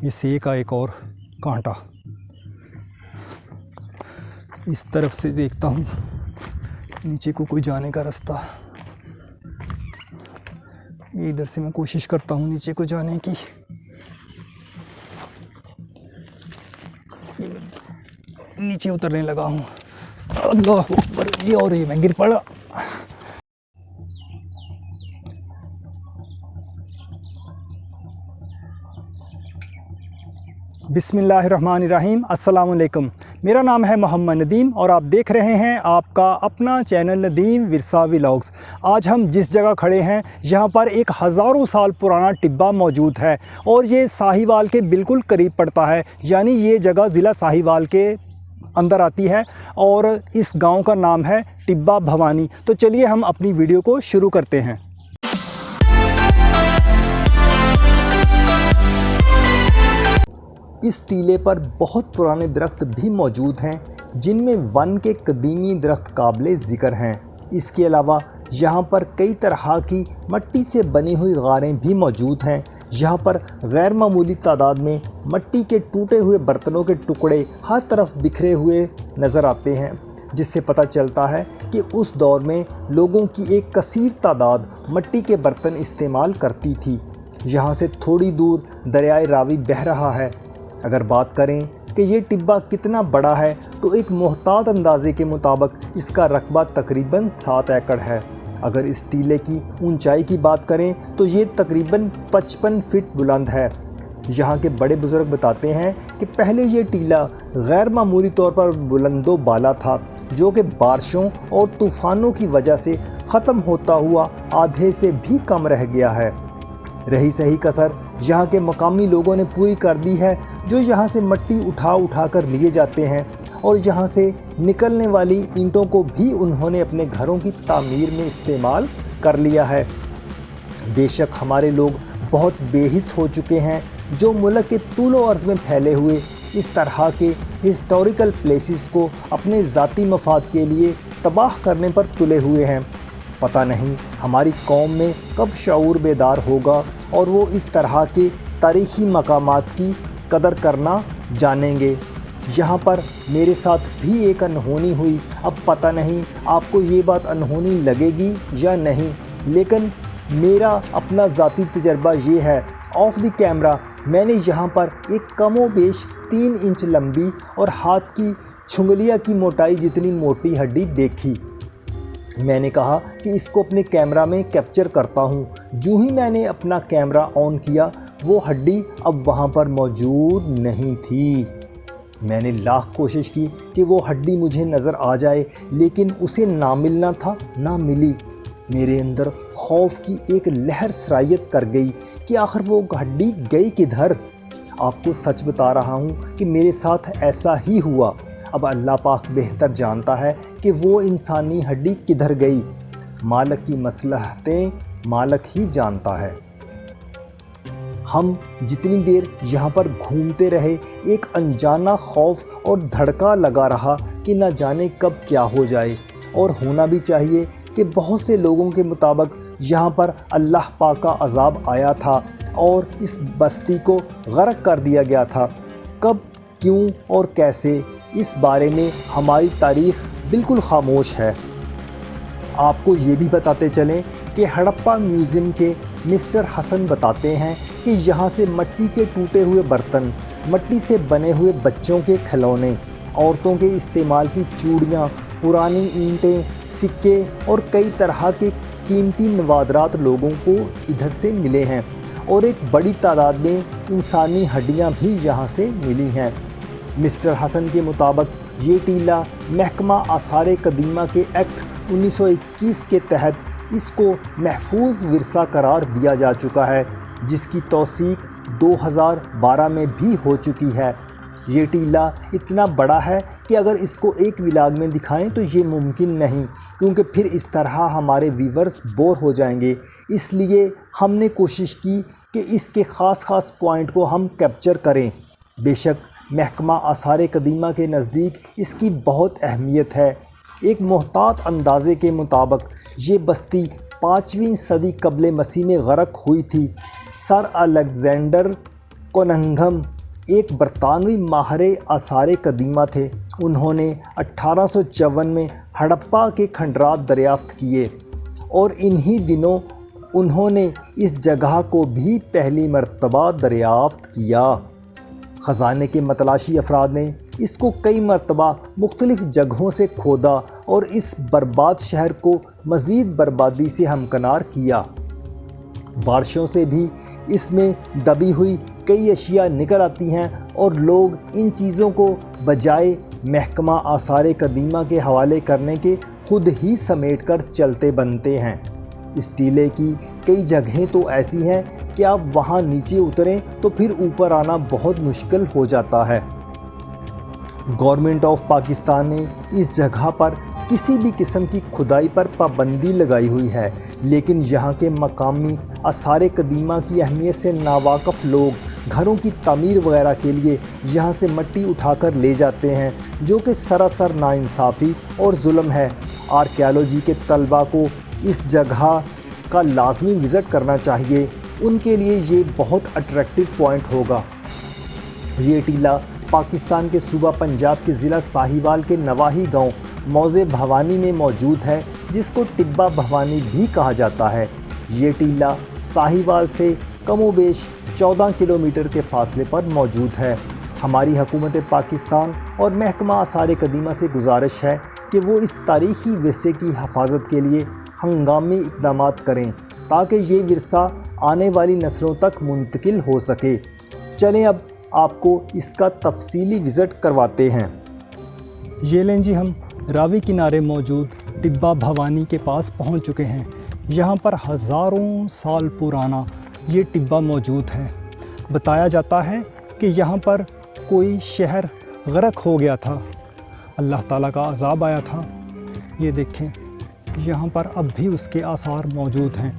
ये से का एक और कांटा। इस तरफ से देखता हूँ नीचे को कोई जाने का रास्ता। ये इधर से मैं कोशिश करता हूँ नीचे को जाने की। नीचे उतरने लगा हूँ। अल्लाह अकबर, ये और ये मैं गिर पड़ा। बिस्मिल्लाहिर्रहमानिर्रहीम। अस्सलाम वालेकुम। मेरा नाम है मोहम्मद नदीम और आप देख रहे हैं आपका अपना चैनल नदीम विरसा व्लॉग्स। आज हम जिस जगह खड़े हैं यहाँ पर एक हज़ारों साल पुराना टिब्बा मौजूद है और ये साहिवाल के बिल्कुल करीब पड़ता है, यानी ये जगह ज़िला साहिवाल के अंदर आती है और इस गांव का नाम है टिब्बा भवानी। तो चलिए हम अपनी वीडियो को शुरू करते हैं। इस टीले पर बहुत पुराने दरख्त भी मौजूद हैं जिनमें वन के कदीमी दरख्त काबिल ज़िक्र हैं। इसके अलावा यहाँ पर कई तरह की मट्टी से बनी हुई गारें भी मौजूद हैं। यहाँ पर गैर मामूली तादाद में मट्टी के टूटे हुए बर्तनों के टुकड़े हर तरफ बिखरे हुए नज़र आते हैं, जिससे पता चलता है कि उस दौर में लोगों की एक कसीर तादाद मट्टी के बर्तन इस्तेमाल करती थी। यहाँ से थोड़ी दूर दरियाए रावी बह रहा है। अगर बात करें कि ये टिब्बा कितना बड़ा है तो एक मोहतात अंदाजे के मुताबिक इसका रकबा तकरीबन 7 एकड़ है। अगर इस टीले की ऊंचाई की बात करें तो ये तकरीबन 55 फीट बुलंद है। यहाँ के बड़े बुज़ुर्ग बताते हैं कि पहले ये टीला गैर मामूली तौर पर बुलंदो बाला था, जो कि बारिशों और तूफ़ानों की वजह से ख़त्म होता हुआ आधे से भी कम रह गया है। रही सही कसर यहाँ के मकामी लोगों ने पूरी कर दी है, जो यहाँ से मट्टी उठा कर लिए जाते हैं और यहाँ से निकलने वाली ईंटों को भी उन्होंने अपने घरों की तामीर में इस्तेमाल कर लिया है। बेशक हमारे लोग बहुत बेहिस हो चुके हैं, जो मुल्क के तूलो अर्ज़ में फैले हुए इस तरह के हिस्टोरिकल प्लेसेस को अपने ज़ाती मफाद के लिए तबाह करने पर तुले हुए हैं। पता नहीं हमारी कौम में कब शऊर बेदार होगा और वो इस तरह के तारीख़ी मकामात की कदर करना जानेंगे। यहाँ पर मेरे साथ भी एक अनहोनी हुई। अब पता नहीं आपको ये बात अनहोनी लगेगी या नहीं, लेकिन मेरा अपना ज़ाती तजर्बा ये है। ऑफ द कैमरा मैंने यहाँ पर एक कमोबेश 3 इंच लंबी और हाथ की छुंगलिया की मोटाई जितनी मोटी हड्डी देखी। मैंने कहा कि इसको अपने कैमरा में कैप्चर करता हूँ। जो ही मैंने अपना कैमरा ऑन किया, वो हड्डी अब वहाँ पर मौजूद नहीं थी। मैंने लाख कोशिश की कि वो हड्डी मुझे नज़र आ जाए, लेकिन उसे ना मिलना था ना मिली। मेरे अंदर खौफ की एक लहर सरायत कर गई कि आखिर वो हड्डी गई किधर। आपको सच बता रहा हूँ कि मेरे साथ ऐसा ही हुआ। अब अल्लाह पाक बेहतर जानता है कि वो इंसानी हड्डी किधर गई। मालिक की मसलहतें मालिक ही जानता है। हम जितनी देर यहाँ पर घूमते रहे, एक अनजाना खौफ और धड़का लगा रहा कि न जाने कब क्या हो जाए। और होना भी चाहिए कि बहुत से लोगों के मुताबिक यहाँ पर अल्लाह पाक का अज़ाब आया था और इस बस्ती को गर्क कर दिया गया था। कब, क्यों और कैसे, इस बारे में हमारी तारीख़ बिल्कुल खामोश है। आपको ये भी बताते चलें कि हड़प्पा म्यूज़ियम के मिस्टर हसन बताते हैं कि यहाँ से मट्टी के टूटे हुए बर्तन, मट्टी से बने हुए बच्चों के खिलौने, औरतों के इस्तेमाल की चूड़ियाँ, पुरानी ईंटें, सिक्के और कई तरह के कीमती नवादरात लोगों को इधर से मिले हैं और एक बड़ी तादाद में इंसानी हड्डियाँ भी यहाँ से मिली हैं। मिस्टर हसन के मुताबिक ये टीला महकमा आसार कदीमा के एक्ट 1921 के तहत इसको महफूज विरसा करार दिया जा चुका है, जिसकी तौसीक 2012 में भी हो चुकी है। ये टीला इतना बड़ा है कि अगर इसको एक व्लॉग में दिखाएं तो ये मुमकिन नहीं, क्योंकि फिर इस तरह हमारे व्यूवर्स बोर हो जाएंगे। इसलिए हमने कोशिश की कि इसके ख़ास पॉइंट को हम कैप्चर करें। बेशक महकमा आसार कदीमा के नज़दीक इसकी बहुत अहमियत है। एक मोहतात अंदाजे के मुताबिक ये बस्ती 5वीं सदी कबल मसीह में गर्क हुई थी। सर अलेक्जेंडर कोनंगम एक बरतानवी माहिर आसार कदीमा थे। उन्होंने 1854 में हड़प्पा के खंडरात दरियाफ्त किए और इन्हीं दिनों उन्होंने इस जगह को भी पहली मर्तबा दरियाफ्त किया। ख़जाने के मतलाशी अफराद ने इसको कई मरतबा मुख्तलिफ़ जगहों से खोदा और इस बर्बाद शहर को मज़ीद बर्बादी से हमकिनार किया। बारिशों से भी इसमें दबी हुई कई अशिया निकल आती हैं और लोग इन चीज़ों को बजाय महकमा आसार कदीमा के हवाले करने के खुद ही समेट कर चलते बनते हैं। इस टीले की कई जगहें तो ऐसी हैं कि आप वहाँ नीचे उतरें तो फिर ऊपर आना बहुत मुश्किल हो जाता है। गवर्नमेंट ऑफ पाकिस्तान ने इस जगह पर किसी भी किस्म की खुदाई पर पाबंदी लगाई हुई है, लेकिन यहाँ के मकामी आसार कदीमा की अहमियत से नावाकफ़ लोग घरों की तामीर वगैरह के लिए यहाँ से मिट्टी उठाकर ले जाते हैं, जो कि सरासर नाइंसाफ़ी और जुल्म है। आर्कियोलॉजी के तलबा को इस जगह का लाजमी विज़िट करना चाहिए, उनके लिए ये बहुत अट्रैक्टिव पॉइंट होगा। ये टीला पाकिस्तान के सूबा पंजाब के ज़िला साहिवाल के नवाही गांव मौज़े भवानी में मौजूद है, जिसको टिब्बा भवानी भी कहा जाता है। ये टीला साहिवाल से कमोबेश 14 किलोमीटर के फासले पर मौजूद है। हमारी हुकूमत पाकिस्तान और महकमा आसार कदीमा से गुजारिश है कि वो इस तारीख़ी विरसे की हिफाजत के लिए हंगामी इक़दाम करें, ताकि ये विरसा आने वाली नस्लों तक मुंतकिल हो सके। चलें अब आपको इसका तफसीली विज़िट करवाते हैं। ये लें जी, हम रावी किनारे मौजूद टिब्बा भवानी के पास पहुंच चुके हैं। यहाँ पर हज़ारों साल पुराना ये टिब्बा मौजूद है। बताया जाता है कि यहाँ पर कोई शहर गर्क हो गया था, अल्लाह ताला का अज़ाब आया था। ये देखें, यहाँ पर अब भी उसके आसार मौजूद हैं।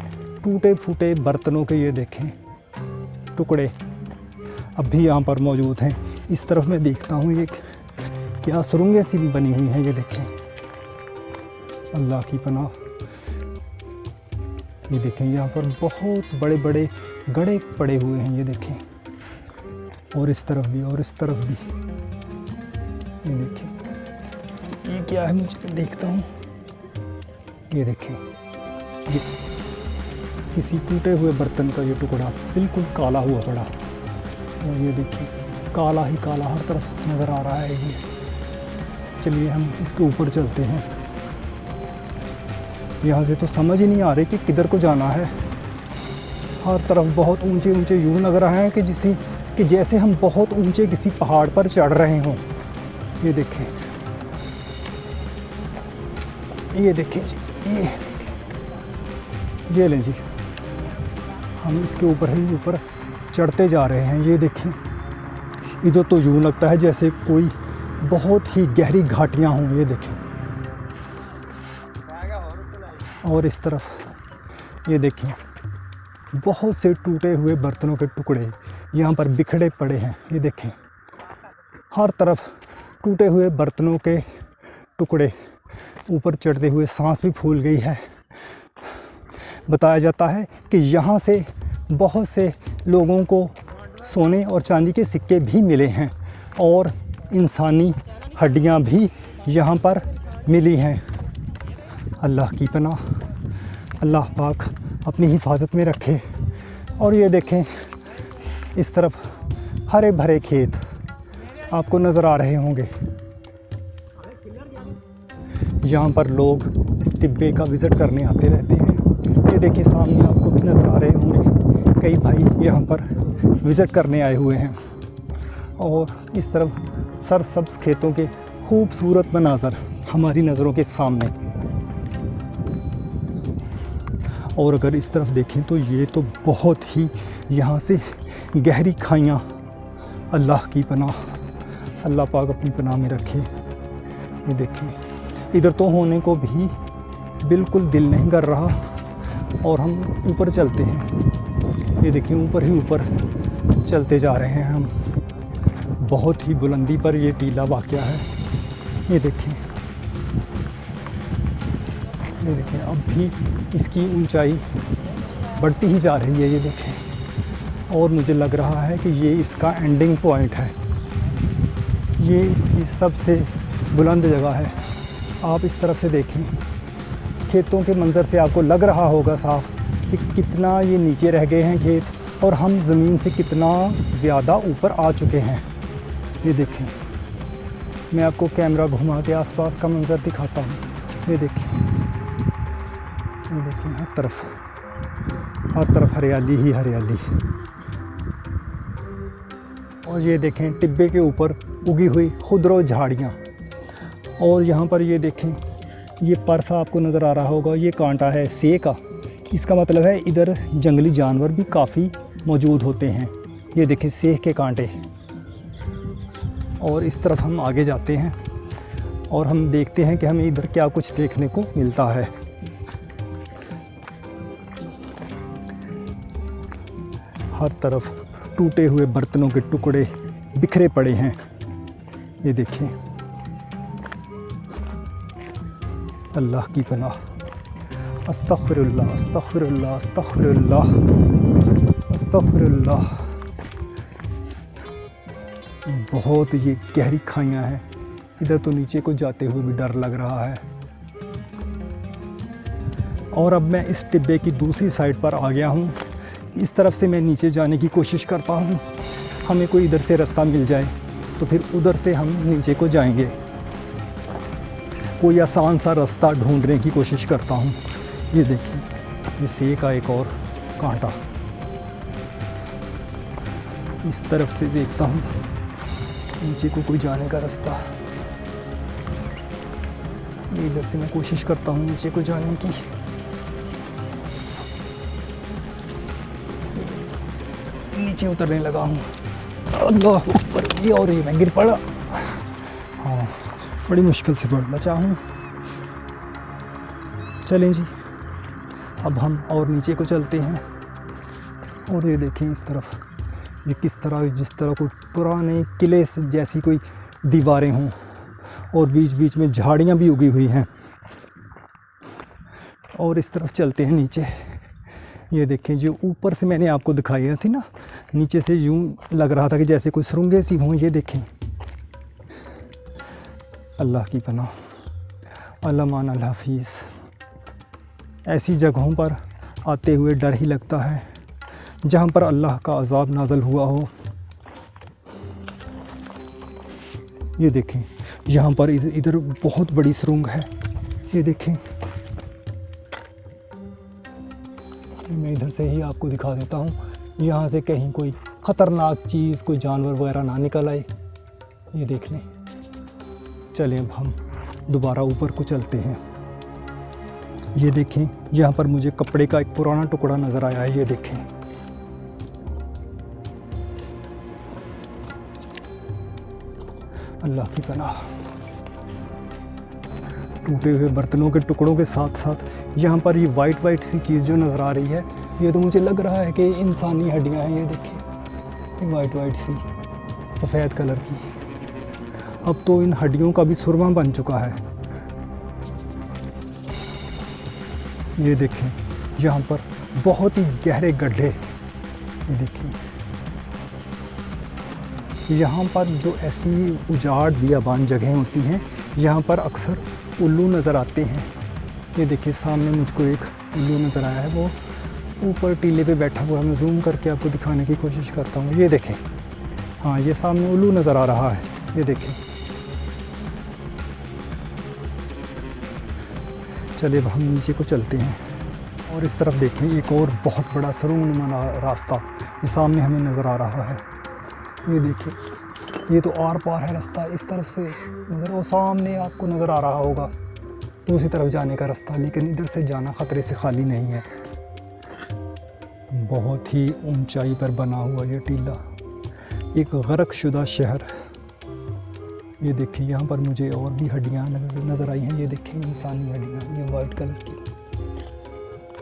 टूटे फूटे बर्तनों के ये देखें टुकड़े अब भी यहाँ पर मौजूद हैं। इस तरफ मैं देखता हूँ ये क्या सुरंगें सी बनी हुई हैं। ये देखें, अल्लाह की पनाह। ये देखें, यहाँ पर बहुत बड़े बड़े गड्ढे पड़े हुए हैं। ये देखें, और इस तरफ भी और इस तरफ भी। ये देखें, ये क्या है, मुझे देखता हूँ। ये देखें, ये किसी टूटे हुए बर्तन का ये टुकड़ा बिल्कुल काला हुआ पड़ा। और ये देखिए, काला ही काला हर तरफ नज़र आ रहा है ये। चलिए हम इसके ऊपर चलते हैं। यहाँ से तो समझ ही नहीं आ रही कि किधर को जाना है। हर तरफ बहुत ऊंचे ऊंचे यूँ लग रहा है कि जैसे हम बहुत ऊंचे किसी पहाड़ पर चढ़ रहे हों। ये देखें, ये देखें जी, ये लें जी, हम इसके ऊपर ही ऊपर चढ़ते जा रहे हैं। ये देखें, इधर तो यूँ लगता है जैसे कोई बहुत ही गहरी घाटियाँ हों। ये देखें, और इस तरफ ये देखें, बहुत से टूटे हुए बर्तनों के टुकड़े यहाँ पर बिखरे पड़े हैं। ये देखें, हर तरफ टूटे हुए बर्तनों के टुकड़े। ऊपर चढ़ते हुए सांस भी फूल गई है। बताया जाता है कि यहाँ से बहुत से लोगों को सोने और चांदी के सिक्के भी मिले हैं और इंसानी हड्डियाँ भी यहाँ पर मिली हैं। अल्लाह की पनाह, अल्लाह पाक अपनी हिफाजत में रखे। और ये देखें, इस तरफ हरे भरे खेत आपको नज़र आ रहे होंगे। यहाँ पर लोग इस टिब्बे का विज़िट करने आते रहते हैं। ये देखिए, सामने आपको भी नज़र आ रहे होंगे कई भाई यहाँ पर विज़िट करने आए हुए हैं। और इस तरफ सरसब्ज़ खेतों के खूबसूरत मनाज़र हमारी नज़रों के सामने। और अगर इस तरफ देखें तो ये तो बहुत ही यहाँ से गहरी खाइयाँ। अल्लाह की पनाह, अल्लाह पाक अपनी पनाह में रखे। ये देखें, इधर तो होने को भी बिल्कुल दिल नहीं कर रहा और हम ऊपर चलते हैं। ये देखिए, ऊपर ही ऊपर चलते जा रहे हैं हम। बहुत ही बुलंदी पर ये टीला वाक़या है। ये देखें, ये देखें, अब भी इसकी ऊंचाई बढ़ती ही जा रही है। ये देखें, और मुझे लग रहा है कि ये इसका एंडिंग पॉइंट है। ये इसकी सबसे बुलंद जगह है। आप इस तरफ से देखें, खेतों के मंज़र से आपको लग रहा होगा साफ कि कितना ये नीचे रह गए हैं खेत और हम ज़मीन से कितना ज़्यादा ऊपर आ चुके हैं। ये देखें, मैं आपको कैमरा घुमा के आसपास का मंज़र दिखाता हूँ। ये देखें, हर तरफ हरियाली ही हरियाली। और ये देखें टिब्बे के ऊपर उगी हुई खुदरो झाड़ियाँ। और यहाँ पर ये देखें, ये परसा आपको नज़र आ रहा होगा, ये कांटा है सेह का। इसका मतलब है इधर जंगली जानवर भी काफ़ी मौजूद होते हैं। ये देखें सेह के कांटे। और इस तरफ हम आगे जाते हैं और हम देखते हैं कि हमें इधर क्या कुछ देखने को मिलता है। हर तरफ टूटे हुए बर्तनों के टुकड़े बिखरे पड़े हैं। ये देखिए, अल्लाह की पनाह। अस्तग़फिरुल्लाह, अस्तग़फिरुल्लाह, अस्तग़फिरुल्लाह, अस्तग़फिरुल्लाह। बहुत ये गहरी खाइयाँ हैं। इधर तो नीचे को जाते हुए भी डर लग रहा है। और अब मैं इस टिब्बे की दूसरी साइड पर आ गया हूँ। इस तरफ से मैं नीचे जाने की कोशिश करता हूँ। हमें कोई इधर से रास्ता मिल जाए तो फिर उधर से हम नीचे को जाएंगे। कोई आसान सा रास्ता ढूंढने की कोशिश करता हूँ। ये देखिए, ये सेह का एक और कांटा। इस तरफ से देखता हूँ नीचे को कोई जाने का रास्ता। इधर से मैं कोशिश करता हूँ नीचे को जाने की। नीचे उतरने लगा हूँ। अल्लाह ऊपर, ये और ये मैं गिर पड़ा। हाँ, बड़ी मुश्किल से बचा हूँ। चलें जी, अब हम और नीचे को चलते हैं। और ये देखें इस तरफ, ये किस तरह, जिस तरह कोई पुराने किले जैसी कोई दीवारें हों और बीच बीच में झाड़ियाँ भी उगी हुई हैं। और इस तरफ चलते हैं नीचे। ये देखें, जो ऊपर से मैंने आपको दिखाई थी ना, नीचे से यूं लग रहा था कि जैसे कोई सुरंगें सी हों। ये देखें, अल्लाह की पनाह, अल्लामान अल हफीज़। ऐसी जगहों पर आते हुए डर ही लगता है जहाँ पर अल्लाह का अज़ाब नाज़िल हुआ हो। ये देखें, यहाँ पर इधर बहुत बड़ी सुरंग है। ये देखें, मैं इधर से ही आपको दिखा देता हूँ। यहाँ से कहीं कोई ख़तरनाक चीज़, कोई जानवर वगैरह ना निकल आए। ये देख लें। चलें अब हम दोबारा ऊपर को चलते हैं। ये देखें, यहाँ पर मुझे कपड़े का एक पुराना टुकड़ा नज़र आया है। ये देखें, अल्लाह की पनाह। टूटे हुए बर्तनों के टुकड़ों के साथ साथ यहाँ पर ये वाइट सी चीज़ जो नज़र आ रही है, ये तो मुझे लग रहा है कि इंसानी हड्डियाँ हैं। ये देखिए, ये वाइट सी सफ़ेद कलर की। अब तो इन हड्डियों का भी सुरमा बन चुका है। ये देखें, यहाँ पर बहुत ही गहरे गड्ढे। ये देखिए, यहाँ पर जो ऐसी उजाड़ बियाबान जगहें होती हैं, यहाँ पर अक्सर उल्लू नज़र आते हैं। ये देखिए, सामने मुझको एक उल्लू नज़र आया है, वो ऊपर टीले पे बैठा हुआ है। मैं जूम करके आपको दिखाने की कोशिश करता हूँ। ये देखें, हाँ, ये सामने उल्लू नज़र आ रहा है। ये देखें। चलिए अब हम नीचे को चलते हैं। और इस तरफ देखें, एक और बहुत बड़ा सुरंगनुमा रास्ता ये सामने हमें नज़र आ रहा है। ये देखिए, ये तो आर पार है रास्ता। इस तरफ से नज़र, वो सामने आपको नज़र आ रहा होगा दूसरी तरफ जाने का रास्ता, लेकिन इधर से जाना ख़तरे से खाली नहीं है। बहुत ही ऊंचाई पर बना हुआ ये टीला, एक गर्क शुदा शहर। ये देखिए, यहाँ पर मुझे और भी हड्डियाँ नज़र आई हैं। ये देखिए, इंसानी हड्डियाँ, ये वाइट कलर की।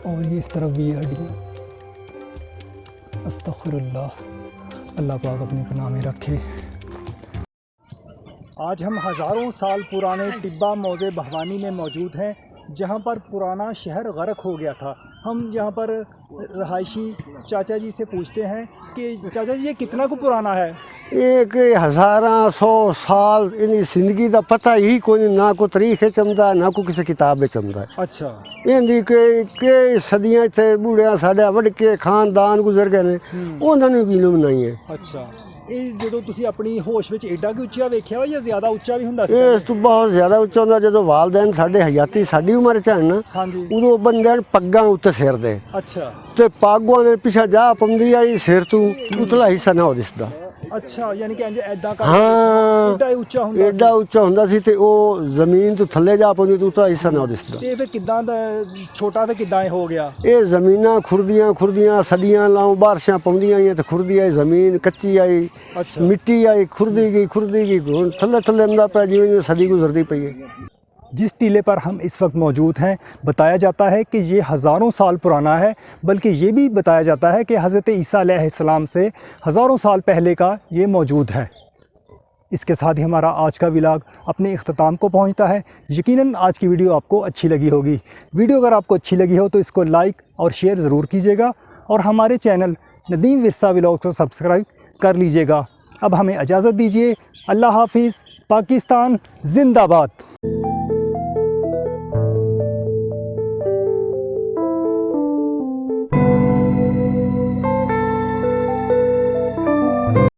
और ये इस तरफ भी ये हड्डियाँ। अस्तग़फिरुल्लाह, अल्लाह पाक अपनी पनाह में रखे। आज हम हज़ारों साल पुराने टिब्बा मौज़े बहवानी में मौजूद हैं, जहाँ पर पुराना शहर गर्क हो गया था। हम यहाँ पर रहायशी चाचा जी से पूछते हैं कि चाचा जी ये कितना को पुराना है। एक 1000 साल इन जिंदगी का पता ही कोई ना को तारीख चमदा ना को किसी किताब में चमदा। अच्छा इंदी के सदियां इतने बूढ़िया साढ़े वड़के खानदान गुजर गए ने उन्होंने की इल्म नहीं है। अच्छा ਇਹ ਜਦੋਂ ਤੁਸੀਂ ਆਪਣੀ ਹੋਸ਼ ਵਿੱਚ ਐਡਾ ਕਿ ਉੱਚਾ ਵੇਖਿਆ ਵਾ ਜਾਂ ਜ਼ਿਆਦਾ ਉੱਚਾ ਵੀ ਹੁੰਦਾ ਸੀ? ਇਸ ਤੋਂ ਬਹੁਤ ਜ਼ਿਆਦਾ ਉੱਚਾ ਹੁੰਦਾ ਜਦੋਂ ਵਾਲਦੈਨ ਸਾਡੇ ਹਯਾਤੀ ਸਾਡੀ ਉਮਰ 'ਚ ਹਨ ਹਾਂਜੀ ਉਦੋਂ ਬੰਦੇ ਪੱਗਾਂ ਉੱਤੇ ਸਿਰ ਦੇ ਅੱਛਾ ਤੇ ਪਾਗਾਂ ਦੇ ਪਿੱਛੇ ਜਾ ਪੰਦੀ ਆਈ ਸਿਰ ਤੋਂ ਉਤਲਾ ਹਿੱਸਾ ਨਾ ਹੋ ਦਿਸਦਾ। ਅੱਛਾ ਯਾਨੀ ਕਿ ਇੰਜ ਐਦਾਂ ਕਰ ਹਾਂ ਐਡਾ ਉੱਚਾ ਹੁੰਦਾ ਸੀ। ਐਡਾ ਉੱਚਾ ਹੁੰਦਾ ਸੀ ਤੇ ਉਹ ਜ਼ਮੀਨ ਤੋਂ ਥੱਲੇ ਜਾ ਪਉਂਦੀ ਤੇ ਉਤਲਾ ਹਿੱਸਾ ਨਾ ਹੋ ਦਿਸਦਾ। ਤੇ ਫਿਰ ਕਿਦਾਂ ਦਾ ਛੋਟਾ ਫਿਰ ਕਿਦਾਂ ਇਹ ਹੋ ਗਿਆ? ਇਹ ਜ਼ਮੀਨਾਂ ਖੁਰਦੀਆਂ ਸਦੀਆਂ ਲਾਉ ਬਾਰਿਸ਼ਾਂ ਪਉਂਦੀਆਂ ਆਈਆਂ ਤੇ ਖੁਰਦੀ ਆਈ ਜ਼ਮੀਨ ਕੱਚੀ ਆਈ अच्छा मिट्टी आई खुरदी गई हुण थल्ले थल्ले अंदा पै जिवें सदी गुजरती पई है। जिस टीले पर हम इस वक्त मौजूद हैं बताया जाता है कि ये हज़ारों साल पुराना है, बल्कि ये भी बताया जाता है कि हज़रत ईसा अलैहिस्सलाम से हज़ारों साल पहले का ये मौजूद है। इसके साथ ही हमारा आज का व्लॉग अपने इख्तिताम को पहुंचता है। यकीनन आज की वीडियो आपको अच्छी लगी होगी। वीडियो अगर आपको अच्छी लगी हो तो इसको लाइक और शेयर ज़रूर कीजिएगा और हमारे चैनल नदीम विस्सा व्लॉग को सब्सक्राइब कर लीजिएगा। अब हमें इजाज़त दीजिए। अल्लाह हाफिज़। पाकिस्तान जिंदाबाद।